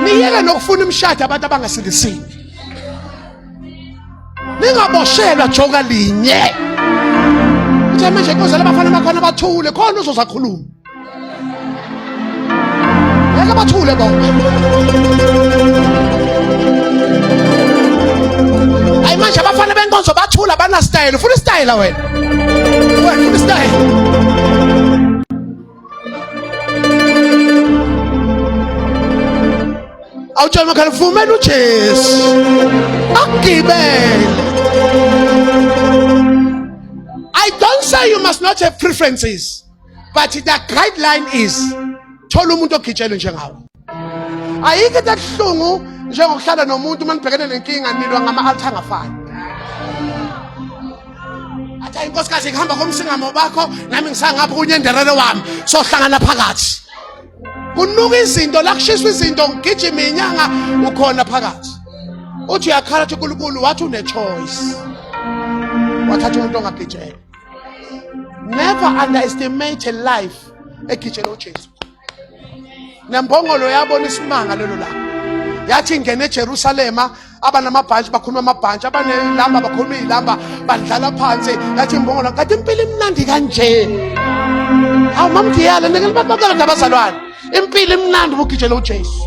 niyeke nokufuna imishado abantu abangasidisini. Ningaboshelwa joka linye. Uthe manje inkosi labafana bakhona bathule khona uzozakhuluma. Yeke bathule bona. Hayi manje abafana benkonzo bathula bana style. Ufuna style wena? Wena ufuna style? Awutshala makhala vumela uJesu. Akugibele. I don't say you must not have preferences, but the guideline is thola umuntu ogitshelwe njengawe. Ayike takuhlungu njengokuhlala nomuntu manibhekene nenkinga nilwa ngama-altar angafani. Athi inkosikazi ngihamba komsingamo bakho nami ngisangapha kunyenderere wami sohlangana phakathi. Kunuka izinto la kushiswa izinto ngigijima inyanga ukhona phakathi. Uthi uyakhala ukuthi uNkulunkulu wathi une choice. Wathatha umuntu ongagijela. Never underestimate a life egijela uJesu. Nembongolo yabona isimanga lelo la. Yathi ingene eJerusalema abanamabhantshi bakhuluma amabhantshi abanelamba bakhuluma izilamba badlala phansi yathi imbongolo kade impilo imnandi kanje. Awu mamdiyala ngeke libabakala abazalwane. Impilo imnandi ukugijela uJesu.